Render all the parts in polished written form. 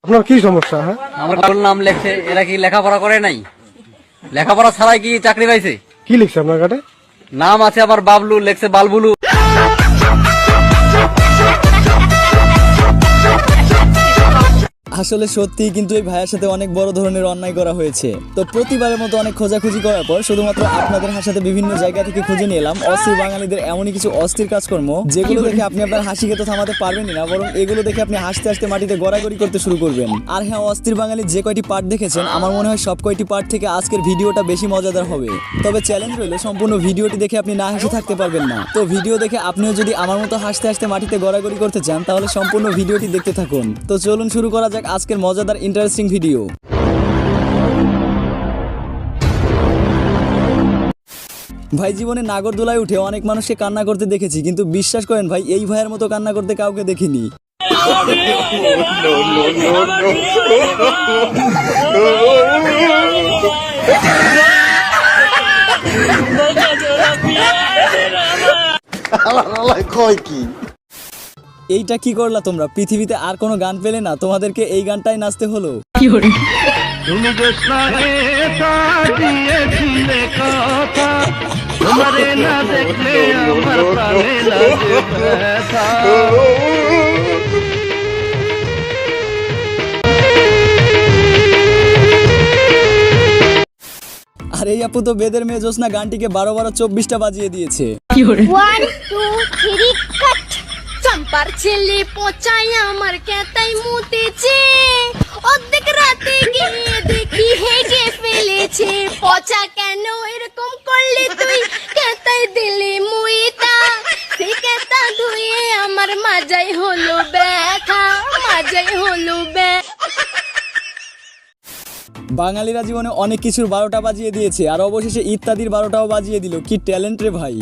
আপনার কি সমস্যা? হ্যাঁ, আমার কারোর নাম লেখছে, এরা কি লেখাপড়া করে নাই? লেখাপড়া ছাড়াই কি চাকরি পাইছে? কি লিখছে আপনার কার্ডে? নাম আছে আমার বাবলু, লেখছে বালবুলু। আসলে সত্যি কিন্তু এই ভাইয়ের সাথে অনেক বড় ধরনের অন্যায় করা হয়েছে। তো প্রতিবারের মতো অনেক খোঁজাখুঁজি করার পর শুধুমাত্র আপনাদের সাথে বিভিন্ন জায়গা থেকে খুঁজে নিয়ে এলাম অস্থির বাঙালিদের এমনই কিছু অস্থির কাজকর্ম, যেগুলো দেখে আপনি আপনার হাসিকে তো থামাতে পারবেনই না, বরং এগুলো দেখে আপনি হাসতে হাসতে মাটিতে গড়াগড়ি করতে শুরু করবেন। আর হ্যাঁ, অস্থির বাঙালির যে কয়টি পার্ট দেখেছেন, আমার মনে হয় সব কয়টি পার্ট থেকে আজকের ভিডিওটা বেশি মজাদার হবে। তবে চ্যালেঞ্জ রইল, সম্পূর্ণ ভিডিওটি দেখে আপনি না হেসে থাকতে পারবেন না। তো ভিডিও দেখে আপনিও যদি আমার মতো হাসতে হাসতে মাটিতে গড়াগড়ি করতে চান, তাহলে সম্পূর্ণ ভিডিওটি দেখতে থাকুন। তো চলুন শুরু করা যাক আজকের মজাদার ইন্টারেস্টিং ভিডিও। ভাই, জীবনে নাগরদোলায় উঠে অনেক মানুষকে কান্না করতে দেখেছি, কিন্তু বিশ্বাস করেন ভাই, এই ভাইয়ের মতো কান্না করতে কাউকে দেখিনি। এইটা কি করলা তোমরা? পৃথিবীতে আর কোনো গান পেলে না, তোমাদেরকে এই গানটাই নাচতে হলো। তুমি জোৎস্নায় দিয়েছিলে কথা, তোমারে না দেখলে আমার প্রাণে লাগে ব্যথা। আর এই আপু তো বেদের মেয়ে জোৎস্না গানটিকে 12-12-24টা বাজিয়ে দিয়েছে। 1 2 3 কাট। চম্পার ছেলে পচায় আমার কেতাই মুতেছে, অর্ধেক রাতে গিয়ে দেখি হেগে ফেলেছে। পচা কেন এরকম করলি তুই, কেতাই দিলি মুইতা, সে কেতা ধুয়ে আমার মাজাই হলো ব্যথা, মাজাই হলো বাঙালিরা জীবনে অনেক কিছুর 12টা বাজিয়ে দিয়েছে, আর অবশেষে ইত্যাদির 12টাও বাজিয়ে দিল। কি ট্যালেন্ট রে ভাই!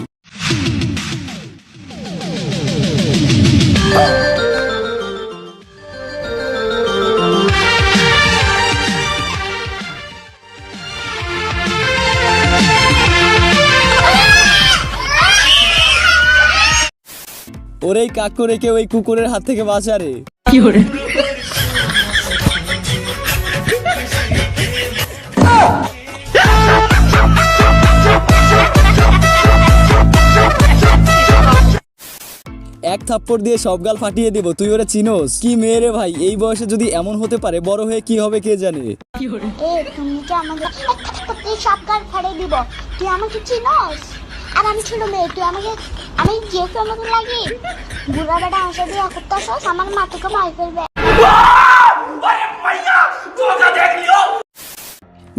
ওরে কাকু রেখে ওই কুকুরের হাত থেকে বাঁচা রে। এক থাপ্পড় দিয়ে সব গাল ফাটিয়ে দিব, তুই ওরে চিনোস? কি মেয়ে রে ভাই, এই বয়সে যদি এমন হতে পারে, বড় হয়ে কি হবে কে জানে। তুমি কি আমাকে সব গাল ফাড়ে দিব? তুই আমাকে চিনস? আর আমি ছোট মেয়ে, তুই আমাকে, আমি যে কেমন লাগি? বুড়া বেটা আমার সাথে করতেছস, আমার মা তোকে মার ফেলবে।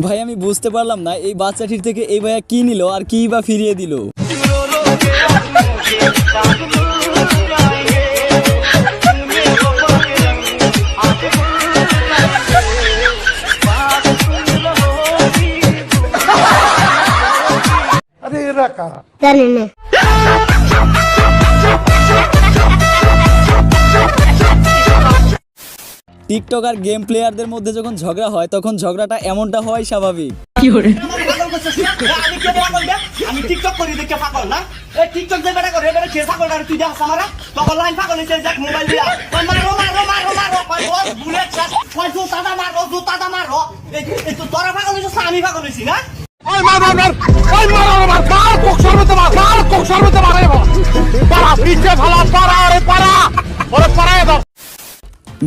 ভাই, আমি বুঝতে পারলাম না এই বাচ্চাটির থেকে এই ভাইয়া কি নিল আর কি বা ফিরিয়ে দিল। আরে এরা কারা? জানি না। টিকটক আর গেম প্লেয়ারদের মধ্যে যখন ঝগড়া হয়, তখন ঝগড়াটা এমনটা হওয়াই স্বাভাবিক। আমি টিকটক করি দেখে পাগল না? এই টিকটক যে বেটা করে বেটা কে পাগল আর তুই দেখাস আমারা তখন লাইন পাগল হইছে যাক মোবাইল দিয়া মারো মারো মারো মারো কই ও বুলেট শট কই জুতাটা মারো জুতাটা মারো এই তো তোরা পাগল হইছিস আমি পাগল হইছি না? ওই মার মার মার, ওই মার মার মার, কোক সর্বতে মার, মার কোক সর্বতে মার, পারা পিছে ভালো পারা, আরে পারা, ওরে পারায় দাও।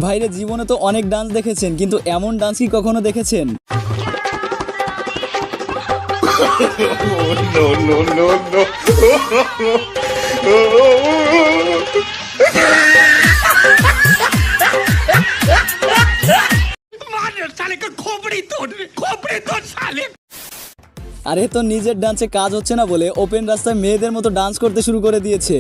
ভাইরে, জীবনে তো অনেক ডান্স দেখেছেন, কিন্তু এমন ডান্স কি কখনো দেখেছেন? আরে তো নিজের ডান্সে কাজ হচ্ছে না বলে ওপেন রাস্তায় মেয়েদের মতো ডান্স করতে শুরু করে দিয়েছে।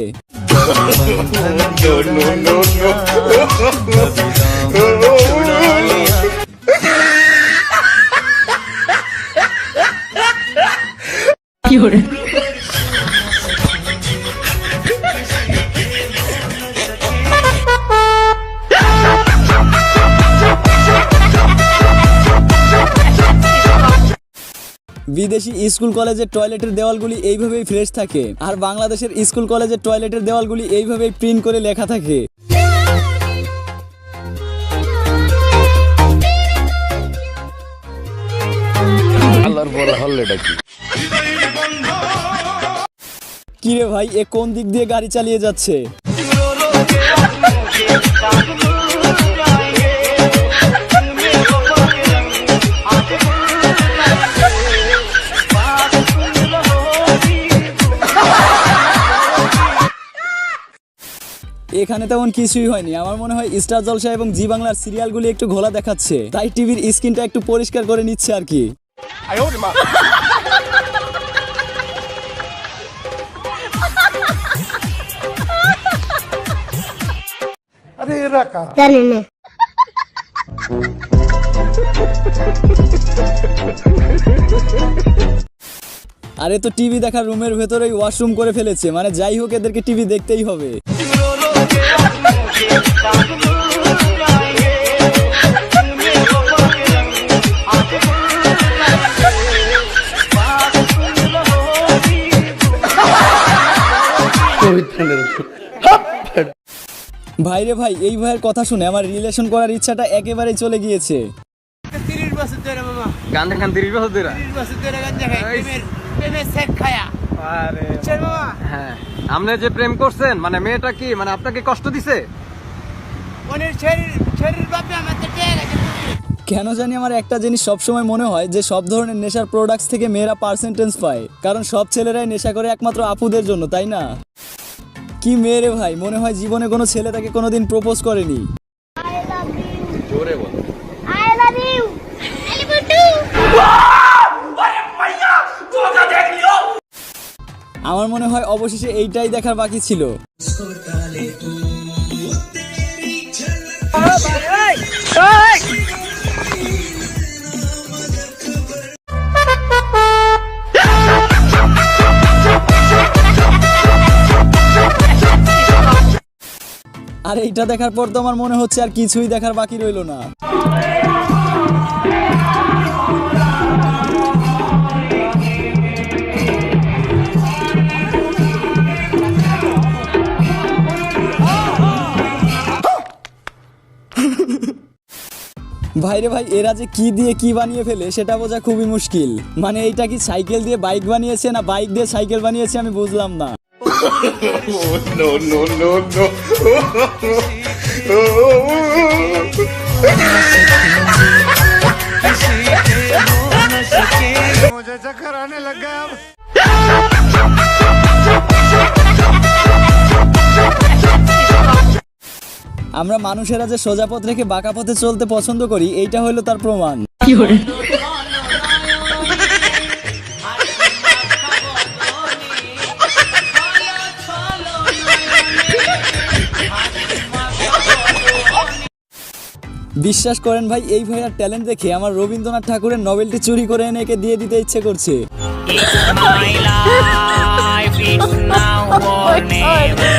বিদেশি স্কুল কলেজের টয়লেটের দেওয়ালগুলি এইভাবেই ফ্রেশ থাকে, আর বাংলাদেশের স্কুল কলেজের টয়লেটের দেওয়ালগুলি এইভাবেই প্রিন্ট করে লেখা থাকে। আল্লাহর বলা হল্লেটা কি? কি রে ভাই, এ কোন দিক দিয়ে গাড়ি চালিয়ে যাচ্ছে? এখানে তেমন কিছুই হয়নি, আমার মনে হয় স্টার জলসা এবং জি বাংলার সিরিয়ালগুলি একটু ঘোলা দেখাচ্ছে, তাই টিভির স্ক্রিনটা একটু পরিষ্কার করে নিচ্ছে আর কি। আরে এরা কারা? জানি না। আরে তো টিভি দেখার রুমের ভেতরেই ওয়াশরুম করে ফেলেছে, মানে যাই হোক এদেরকে টিভি দেখতেই হবে। ভাইরে ভাই, এই ভাইয়ের কথা শুনে আমার রিলেশন করার ইচ্ছাটা একেবারেই চলে গিয়েছে। 30 বছর ধরে মামা, গান দেখান 30 বছর ধরে। 30 বছর ধরে গান দেখাই, প্রেমের সেক খায়া। আরে চল মামা, হ্যাঁ, আপনি যে প্রেম করছেন, মানে মেয়েটা কি মানে আপনাকে কষ্ট দিছে? ওনের শরীর বাপে আমার তো টেক আছে। কেন জানি আমার একটা জিনিস সবসময় মনে হয় যে সব ধরনের নেশার প্রোডাক্টস থেকে মেয়েরা পার্সেন্টেজ পায়, কারণ সব ছেলেরাই নেশা করে একমাত্র আপুদের জন্য, তাই না? কি মেয়ে রে ভাই, মনে হয় জীবনে কোনো ছেলে তাকে কোনোদিন প্রপোজ করেনি। জোরে বল। I love you. I love you. আমার মনে হয় অবশেষে এইটাই দেখার বাকি ছিল। আর এইটা দেখার পর তো আমার মনে হচ্ছে আর কিছুই দেখার বাকি রইলো না। ভাইরে ভাই, এরা যে কি দিয়ে কি বানিয়ে ফেলে সেটা বোঝা খুবই মুশকিল। মানে এইটা কি সাইকেল দিয়ে বাইক বানিয়েছে না বাইক দিয়ে সাইকেল বানিয়েছে আমি বুঝলাম না। No, no, no, no. मुझे चक्कर आने लग गया अब। আমরা মানুষেরা যে সোজা পথ রেখে বাঁকা পথে চলতে পছন্দ করি, এইটা হলো তার প্রমাণ। বিশ্বাস করেন ভাই, এই ভাইয়ার ট্যালেন্ট দেখে আমার রবীন্দ্রনাথ ঠাকুরের নভেলটি চুরি করে এনে একে দিয়ে দিতে ইচ্ছে করছে। My life is now or never.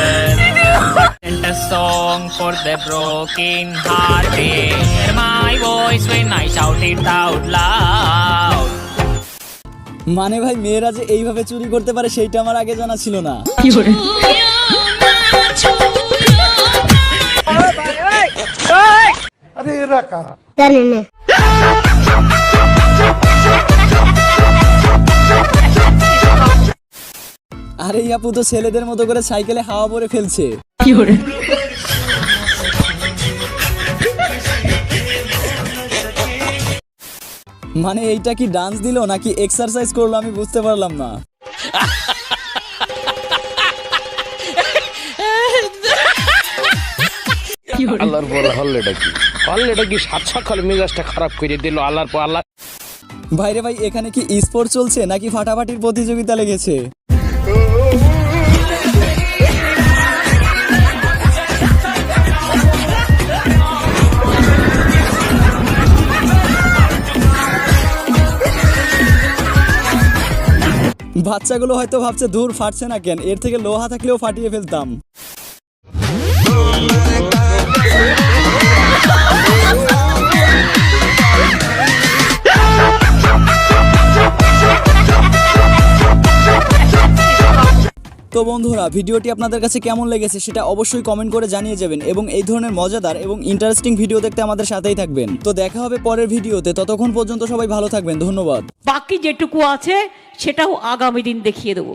And a song for the broken hearted. Hear my voice when I shout it out loud. মানে ভাই, মেয়েরা যে এইভাবে চুরি করতে পারে সেইটা আমার আগে জানা ছিল না। আরে এরা কারা? জানি না। আরে এই আপু তো ছেলেদের মতো করে সাইকেলে হাওয়া ভরে ফেলছে। মানে এইটা কি ডান্স দিল নাকি এক্সারসাইজ করলো আমি বুঝতে পারলাম না। আল্লাহর বলা হল্লেটা কি? হল্লেটা কি সাত সকাল মেজাজটা খারাপ করে দিল আল্লাহর পর আল্লাহ। ভাইরে ভাই, এখানে কি স্পোর্ট চলছে নাকি ফাটাফাটির প্রতিযোগিতা লেগেছে? বাচ্চাগুলো হয়তো ভাবছে দূর ফাটছে না কেন, এর থেকে লোহা থাকলেও ফাটিয়ে ফেলতাম। তো বন্ধুরা, ভিডিওটি আপনাদের কাছে কেমন লেগেছে সেটা অবশ্যই কমেন্ট করে জানিয়ে যাবেন এবং এই ধরনের মজাদার এবং ইন্টারেস্টিং ভিডিও দেখতে আমাদের সাথেই থাকবেন। তো দেখা হবে পরের ভিডিওতে, ততক্ষণ পর্যন্ত সবাই ভালো থাকবেন, ধন্যবাদ। বাকি যেটুকু আছে সেটাও আগামী দিন দেখিয়ে দেবো।